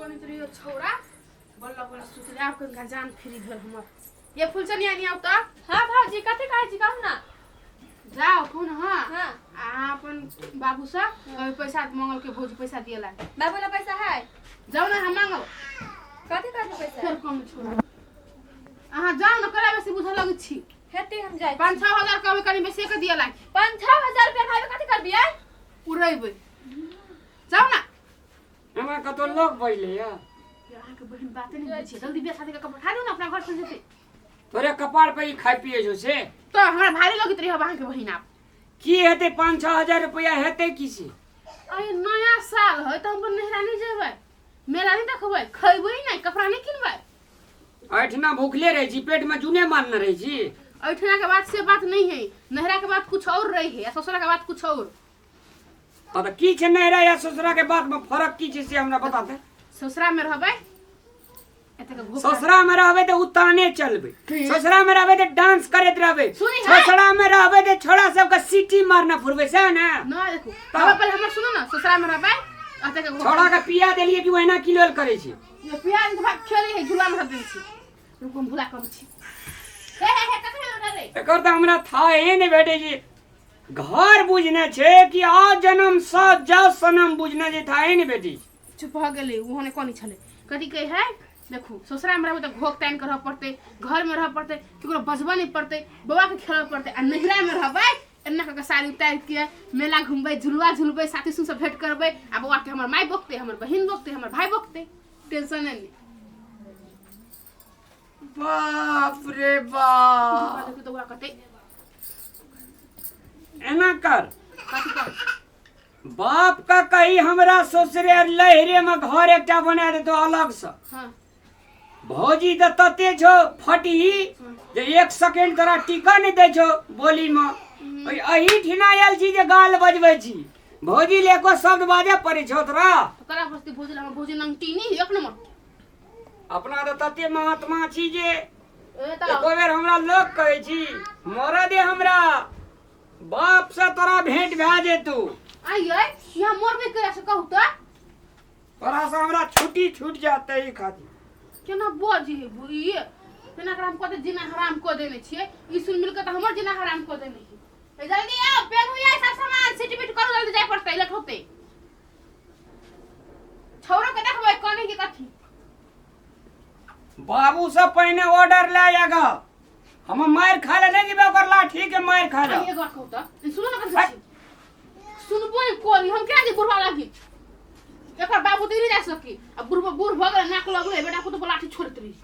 कोनी तरियो छोरा बल्ला बल्ला सुतले आप कन जान फ्री भेल हमर ये फुलचनी आनी आउ त हां भाजी कते कहै छी कहू ना जाओ फोन हां हां अपन बाबू से कभी पैसा मंगल के भौजी पैसा दिएला बाबूला पैसा है जाओ ना हम मांगो कते पैसा फिर कम छोरा अहां जाओ ना करे बेसी बुझ लग छी हेते हम जाय 5-6 हजार कभी कनी बेसी के दिएला 5-6 हजार रुपया खाबे कते करबियै उड़ैबै जाओ ना हमरा कतो लोग पहिले या यहाँ के बहन बात नहीं बुझे जल्दी बियाह शादी का कपड़ा खा दो ना अपना घर से जेते तोरे कपाड़ पे ही खाइ पिए जो से तो हमरा भारी लगित रही वहां के बहन आप की हेते 5-6 हजार रुपया हेते किसी अरे नया साल है तो हम नहरा नहीं जेबै मेला नहीं देखबै खइबै नहीं कपड़ा नहीं किनबै ऐठना भूखले रहे छी पेट में जूने मारना रहे छी ऐठना के बात से बात नहीं है नहरा के बात कुछ और रही है ससुरा के बात कुछ और अब की छे नहरा या ससुरा के बात में फर्क की छे से हमरा बता दे ससुरा में रहबै एते के भूख ससुरा में रहबे त उताने चलबे ससुरा में रहबे त डांस करत रहबे सुनी है? ससुरा में रहबे त छोड़ा सब का सीटी मारना फुरबे से ना ना देखो अब पहले हमर सुनो ना ससुरा में रहबै एते के छोड़ा का पिया देलिए कि वहिना किलोल करे छी ये प्याज के भाग खेली है झुला में रख दे छी रुको हम भुला कर छी हे कते लगा रे एकर त हमरा था ए ने बेटे जी घर बुझने छे कि आ जन्म स जा सनम बुझने जे था ए ने बेटी चुप हो गेली ओहने कोनी छले कथि कहे है देखो ससुरा में रहबै त घोक तान के रह पड़ते घर में रह पड़ते केकरो बजबा नहीं पड़ते बबा के खेलऽ पड़ते आ नहिरा में रहबै एन्ना के साड़ी उतार के मेला घुमबै झुलवा झुलबै साथी सुन से भेंट करबै आ बबा के हमर माई बकते हमर बहिन बकते हमर भाई बकते टेंशन नहीं बाप रे बाप देखो तो ओकरा कते एना कर कथि कर बाप का कही हमरा ससुरे लहरे में घर एकटा बना दे तो अलग से हां भौजी त तते छो फटी जे 1 सेकंड तोरा टिका नहीं दे छो बोली में अही ठिना आयल छी जे गाल बजबै छी भौजी लेको शब्द बाजे पड़े छो तोरा करा बस्ती भोजन हमर भोजन नंगटी नहीं एक नंबर अपना त तते महात्मा छी जे ए त एको बेर हमरा लोग कहै छी मोरा दे हमरा बाप से तोरा भेंट भए जेतू आई यहाँ मोर में करे से कहू त तोरा से हमरा छुट्टी छूट जाते ही खातिर केना बजी है बुई केना हम कते जीना हराम को देने छिए ई सुन मिल के त हमर जीना हराम को देने है जल्दी आओ पेन हुई सब सामान सिटबिट करो जल्दी जाय पड़ते लेट होते छोरो के देखबै कोनी के कथि बाबू से पहले ऑर्डर ले आएगा हम मार खा ले नहीं जेबे ओकर लाठी के मार खा ले ये गो कहू त सुनो ना कथि सुनबो कोनी हम क्या जी बुढ़वा लागी एकर बाबू त नहीं जा सकी अब बुढ़वा बूढ़ भ गेल नाक लगले बेटा को तो लाठी छोड़त रही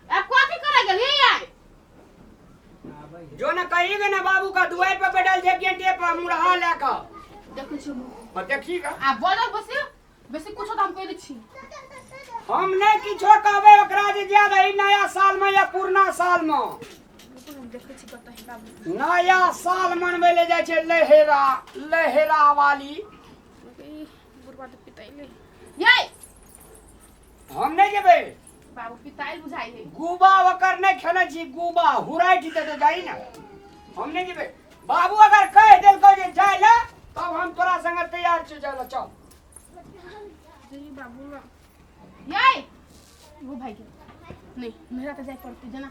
अब कथि करे गेल ये यार जो न कही गए ना बाबू का दुआर पे बैठल जे गेटे पे मुड़हा लेका देखै छी और देखिएगा आ बोलल बस बेसी कुछ तो हम कह दै छी हम नहीं किछो कहबे ओकरा जे ज्यादा ई नया साल में या पुरना साल में देखै छी कतही बाबू नया साल मनबे ले जाय छै लहेरा लहेरा वाली बुढ़वा तो पिताइले ये हम नहीं जेबे बाबू पिताइल बुझाई है गुबा वकर नहीं खेले छी गुबा हुराई थी तो जाई ना हम नहीं जेबे बाबू अगर कह देल को जे जाय ले तब हम तोरा संग तैयार छ जाय ले चल जी बाबू ये वो भाई के नहीं मेरा तो जाय पड़ते जना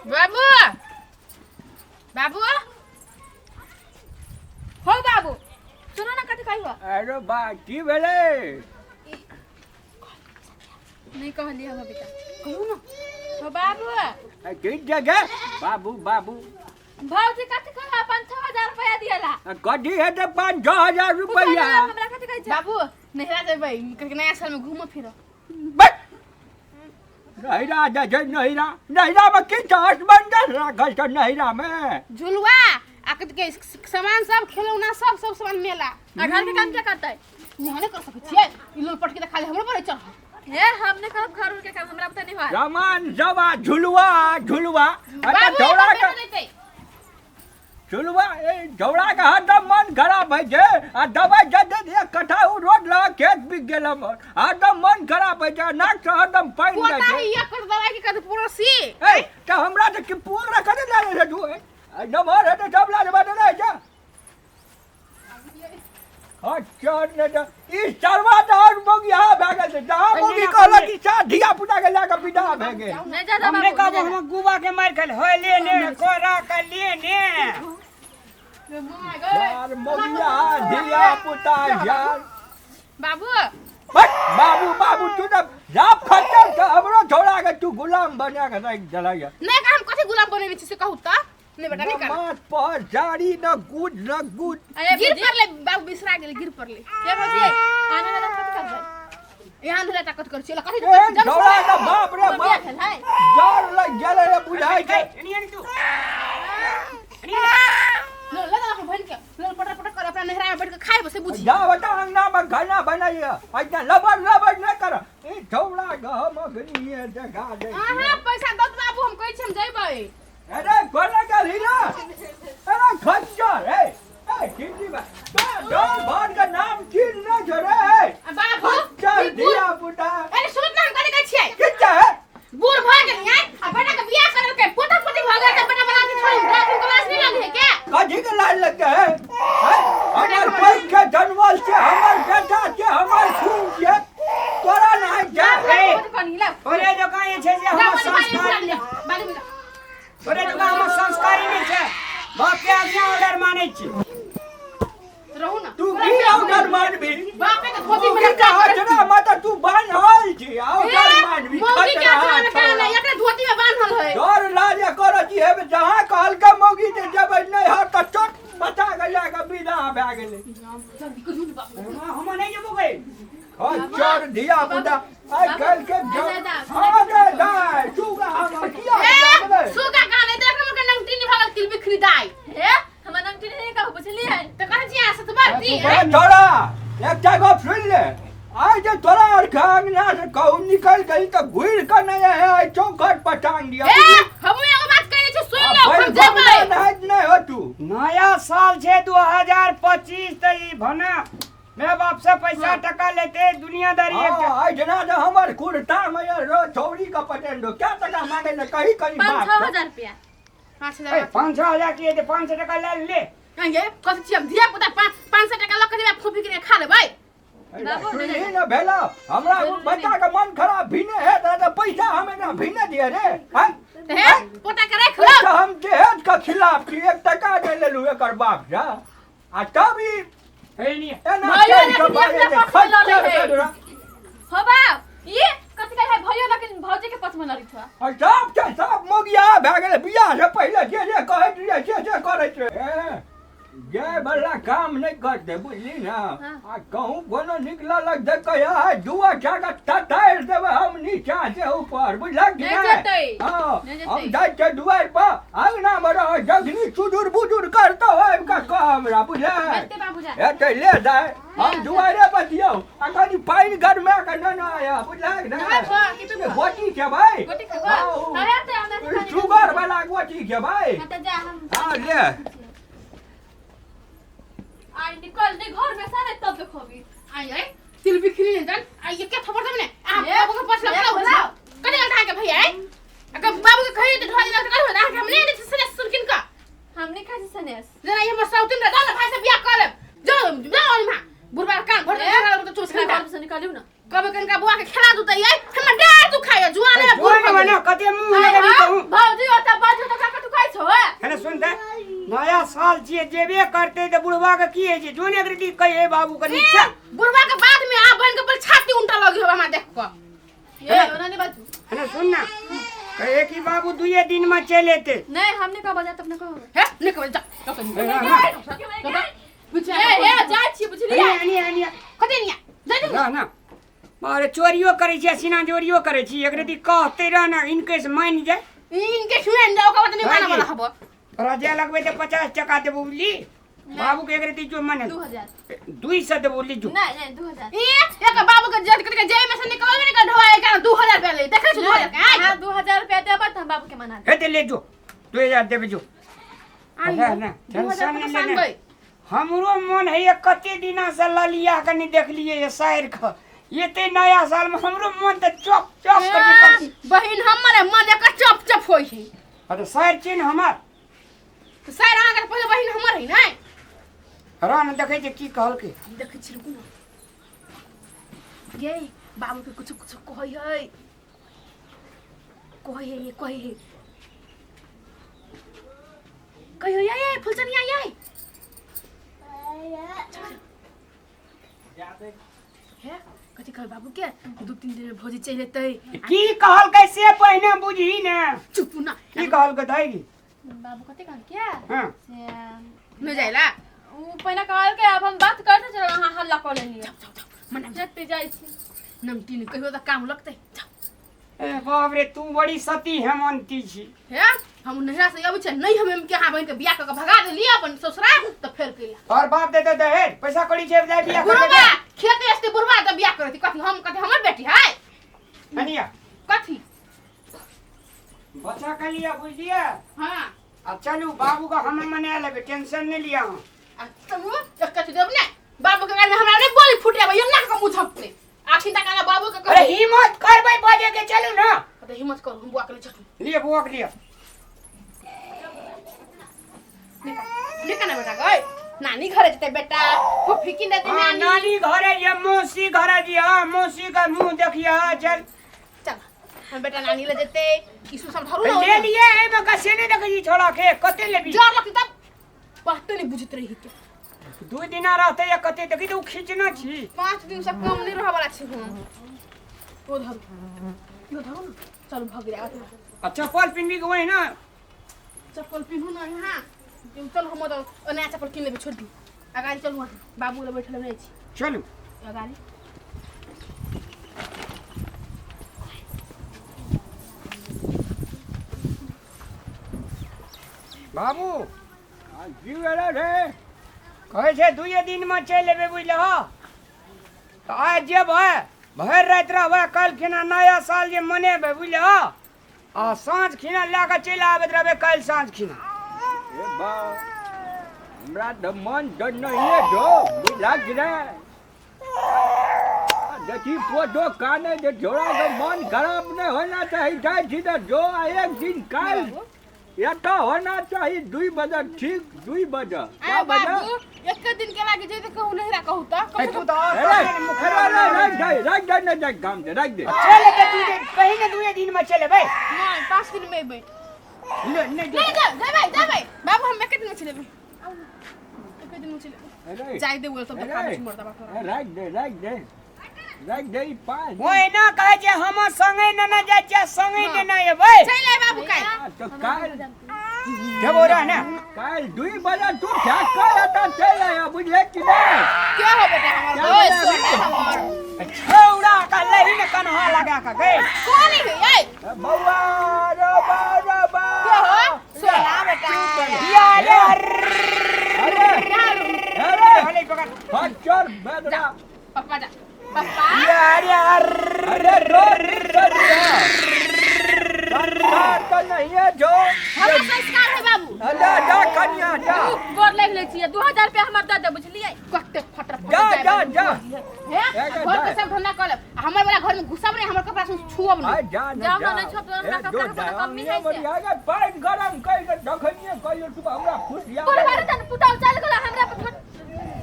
बाबू बाबू हो बाबू सुनो ना कते कहू अरे बा की भेले नहीं कहली हम बेटा कहू ना हो बाबू किस जगह बाबू बाबू भौजी कते कहू 5-6 हजार रुपया दियला कदी है तो 5-6 हजार रुपया हमरा कते कहै छै बाबू नहरा जेबै नया साल में घूम फिर नहिरा जे नहिरा नहिरा में की चास बंदर राखल छ नहिरा में झुलवा आकत के सामान सब खिलौना सब सामान मेला आ घर के काम क्या करतै नहीं कर सकै छियै ई लोग पट के खाली हमरो पर चढ़ हे हमने करब घर के काम हमरा पता नहीं होय सामान जवा झुलवा झुलवा बाबू झौड़ा ये का देते झुलवा ए झौड़ा का हरदम मन खराब है जे आ दवाई जदे एक कठाऊ रोड लगा खेत बिक गेल हमर हरदम मन खराब है जे नाक से हरदम पानी कोता जाय है ये कर दवाई के कद पड़ोसी ए त हमरा त कि पूरा करे लाले रे तू नमहर है तो डबला ने बदले जा खच्चर ने तो ई सरवा दार मोगिया भागे से दा मोगी कहला कि सा धिया पुता के लाके विदा भागे नहीं जा हमने कब हम गुबा के मार खल हो लेने कोरा का लेने यार मोगिया धिया पुता यार बाबू बस बाबू बाबू तू तो जाप खच्चर के हमरो छोड़ा के तू गुलाम बना के रख दला यार नहीं का हम कथी गुलाम बने छी से कहू त नहीं बेटा नहीं कर मात पर जारी न गुड गिर पर ले बाबू बिसरा गेल गिर पर ले के भौजी आने वाला कथी कर भाई यहाँ धरे ताकत कर छी कथी ए छोड़ा का बाप रे बिया बाप खेल है जार लग गेले रे बुझाई के नहीं तू लो लगा हम भन के लो पटर पटर कर अपना नहरा में बैठ के खाए बसे बुझी जा बता अंगना में खाना बनाइए ऐसा लबर न कर ई छोड़ा ग हम गनी जगह दे हां पैसा दत बाबू हम कहै छी हम जइबै अरे कोना का हीरा अरे खच्चर ए किसी बा डोल भर का नाम चीन न झरे बाबू खच्चर दिया पुता अरे सुन ना हम कथी कहै छियै कितना है बूढ़ भ गेल है आ बेटा के बियाह करल के पोता पोती भ गेल त बेटा बना के छोड़ ड्राइविंग क्लास नहीं लगे है क्या कथी के लाल लग है हमार कोई के जनवल से हमार बेटा के हमार खून के तोरा नहीं जा कौन हिला ओरे जो काहे छे जे हम संस्कारी बाली में ओरे जो हम संस्कारी नहीं छे बाप के आज्ञा ऑर्डर मानै छी रहू ना तू की ऑर्डर मान भी बाप के धोती तू में के हजरा माता तू बांध हल छी ऑर्डर मान भी मौगी के हाथ में कान नहीं एकरे धोती में बांधल है डर लाज कर जी है जहां कहल के मौगी जे जब नहीं हर त चोट बचा के जाके विदा भए गेले हम नहीं जबो गए खच्चर दिया पुता आई कल के हां दे दाई चुगा हम किया सुगा काने देख न के नंगटी नि भागल तिल बिखरी दाई हे हमर नंगटी नहीं कहू बुझलिए त कह जी आ सत बाती थोड़ा एक जगह सुन ले आज जे तोरा और खांगना से कहू निकल गई तो घुर के नहीं है चौखट पर टांग दिया ए हम एगो बात कहै छी सुन लो हम जेबै नहीं हो तू नया साल छे 2025 त ई भना मैं बाप से पैसा टका लेते दुनियादारी एक आई जना जो हमर कुर्ता में रो छौरी का पटेंडो क्या टका मांगे न कहीं कहीं बात 5000 रुपया 5000 5,000 किए थे 500 टका ले आंगे कथि छी हम दिया पुता 500 टका ल के फूफी के खा लेबै बाबू, सुनी न भेला हमरा बच्चा का मन खराब भिने है तो पैसा हमें ना भिने दिए रे हैं हे पोता के रख लो अच्छा हम दहेज का खिलाफ थी 1 टका दे लेलू एकर बाप जा आ तब ई है नहीं एना भैया चल के लेकिन बारे अपने में पक्ष में लड़े खच्चर है। हो बा ये कथी कहै है भैया लेकिन भौजी के पक्ष में लड़ी था और सब मोगिया भए गेलै बियाह से पहले जे कहैत रहिए से करैत रहे जे बल्ला काम नहीं करते बुझली ना आ कहूँ कोनो निकलल देख है दुआ जाके ततार देवे हम नीचा से ऊपर बुझलक कि नहीं जेतै, हाँ नहीं जेतै। हम जाए के दुआर पर अंगना में रह जगनी चुदुर बुजुर करतो है इनका कह हमरा बुझले बेटे बाबू जा एते ले जाए हम दुआरे पर दियो आ कनी पानी घर में के न आया बुझलक ना हां बा कि तू गोटी के भाई गोटी खबा अरे ते हमरा शुगर वाला गोटी के भाई मत जा हम हाँ ले आई निकल दे घर में सारे तब देखोगी आई आई तिल बिखरी ने जन आई ये क्या खबर तुमने आप ये, बाबू के पास ये लगा बोला। हो कने गल के भैया अगर बाबू के कहिए तो ढोली लग कर हो हम नहीं दे सने सुन किन का हमने खाजी सनेस जरा ये मसाउ तुम रे ना भाई से बियाह कर ले जाओ जाओ ना बुरबा कान भर दे तो चुप घर कर से निकालियो ना कब कन का बुआ के खिला दू तई हम डार तू खाए जुआने में जोर में बना कते मुंह लगे भी कहूं भौजी ओता बाजू तो का तू खाइ छो है सुन दे नया साल छिए जेबे करते त बुढ़वा के की है जे जोन एग्रीटी कहे बाबू के नीचा बुरबा के बाद में आ बहन के पर छाती उल्टा लगी हो हमरा देख को ये ओना नहीं बाजू है सुन ना कहे कि बाबू 2 दिन में चले थे नहीं हमने का बजा तब न कहो है निकल जा बुझे ए जाय छी बुझलिए अनि कते निया जा ना ना मारे चोरियो करे छी सीना चोरियो करे छी एग्रीटी कहते रहना इनके से मान जाए इनके सुन जाओ का बात नहीं माना वाला हबो राजा लगबे ते 50 टका दे बोली बाबू के एग्रीटी जो माने 2000 200 दे बोली जो नहीं 2000 एक बाबू के जट करके जेब में से निकलबे नहीं कर ढोए का 2000 रुपया ले देखे छु 2000 का हां 2000 रुपया देबा त हम बाबू के मना हे ते ले जो 2000 देबे जो है ना 2000 टेंशन परेशान नहीं गई हमरो मन है ये कते दिना से ललिया के नहीं देख लिए ये शायर का ये ते नया साल में हमरो मन त चप चप कर बहिन हमरे मन एक चप चप होई है अरे शायर चिन्ह हमार तो सर आगे पहले बहिन हमर है ना हरान देखे जे की कहलकै हम देखै छी रुकू ना ये बाबू के कुछ कुछ कहै है कहियो ये फुलचनिया ये है कथी कहै बाबू के 2-3 दिन में भौजी चलि एतै की कहलकै से पहिने बुझी ने चुप ना की कहलकै दाई बाबू कते कहल क्या हां से न जाइला उ पहिने कहल के अब हम बात करते चलो हां हल्ला कर लेलिए मने जते जाइ छी नमटीन कहियो त काम लगतै ए बाप रे तू बड़ी सती हेमंती छी है हम नहरा से अबै छै नहीं हम के हां बहिन के बियाह क के भगा देलिए अपन ससुरा त फेर केला और बाप देते दहेज पैसा कड़ी छै जाय बियाह बुढ़वा कर खेत एस्ते बुढ़वा त बियाह करती कथी हमर बेटी है हनिया कथी बच्चा के लिए बुझलिए हां अब चलू बाबू का हम मना लेबे टेंशन नहीं लिया हम आ तू एक कथी देब ने बाबू के गाल में हमरा नहीं बोली फुटे ये ना का मुंह झपते आखिर तक आला बाबू के अरे हिम्मत करबै बजे के चलू ना तो हिम्मत कर हम बुआ के ले चलू लिए बुआ के लिए निका ना बेटा गए नानी घरे जते बेटा फुफी की देते हां नानी नानी घरे ये मौसी घरे जी हां मौसी का मुंह देखिए चल चल हम बेटा नानी ले जते ईसु सब धरू ले लिए ए में कसे नहीं देखी छोड़ा के कते लेबी जोर लगती तब बात नहीं बुझत रही के 2 दिन रहते या कते देखी तो खींचना छी 5 दिन से कम नहीं रह वाला छी हम ओ धरू ना चल भाग गया अच्छा चप्पल पिन्नी के वही ना चप्पल पिन्हू ना हां चल हम तो नया चप्पल किन लेबे छोड़ दी अगाड़ी चलू बाबू ले बैठल नहीं छी चलू अगाड़ी बाबू आ जीवेला रे कहे छे 2 दिन में चल लेबे बुझले हो तो आज जे भर रात रहबे कल खिना नया साल जे मनेबे बुझले हो आ साँझ खिना लाके चल आबैत रहबे कल साँझ खिना ए बा हमरा त मन त नहीं जो बुझला कि रे देखी पोटो काने जे जोड़ा का मन खराब नहीं होना चाहिए जाए सीधा जो एक दिन कल या तो होना चाहिए 2 बजे ठीक 2 बजे क्या बजे बाबू एक दिन के लागे जे कहू नहीं रा कहू ए, त तू तो और अरे कहीं मुखर रख दे ना जा काम से रख दे चल के 2 दिन कहीं ना 2 दिन में चले भाई नहीं 5 दिन में बे नहीं नहीं जा भाई बाबू हम एक दिन में चलेबे एक दिन में चले अरे जाय दे बोल सब काम से मरदा बा रख दे पास ओए ना कहे जे हम संगे न जाय छै संगे ने ना एबै चल ले बाबू काई तो कल के बोरा ना कल 2 बजे तू क्या कर आता चल आया बुझले कि नहीं क्या हो बेटा हमर ओए सोना हमर छौड़ा का लही ने कन्हा लगा के गए कौन है ए बउआ रे बा क्या हो सोना बेटा या रे अरे अरे पकड़ फचर बेदरा पापा जा पापा या रे अरे संस्कार तो नहीं है जो हमरा संस्कार है बाबू अरे जा कन्या जा गोर लाग ले छी 2000 रुपया हमर दे दे बुझलिए कते फटर जा है घर के सब धंधा कर ले हमर वाला घर में घुसब नहीं हमर कपड़ा से छुअब नहीं जा जाओ ना नहीं छप हमरा कपड़ा कमी है से आगे पानी गरम कई के दखनिए कहियो तू हमरा खुश या तोर बारे तन पुताव चल गेला हमरा पर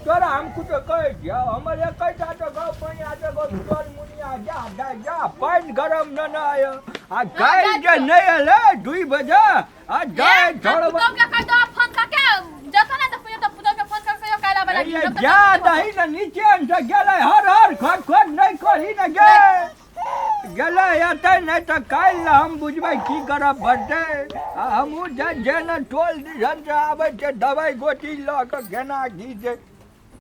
तोरा हम कुछ कह दिया हमर एक कईटा तो गाँव पानी आते गो तोर मुनिया जा पानी गरम न आयो आ गाय जे नहीं आले 2 बजे आ जाए छोड़ब पुताव के कह दो फोन करके जतो ना तो पुताव के फोन करके काला वाला ये जा दही न नीचे से गेले हर खट नहीं करी न गे गेले एते नहीं तो काल हम बुझबै की करब बर्थडे हमहू जे न टोल दिहन से आबै छै दवाई गोटी ल के गेना घी जे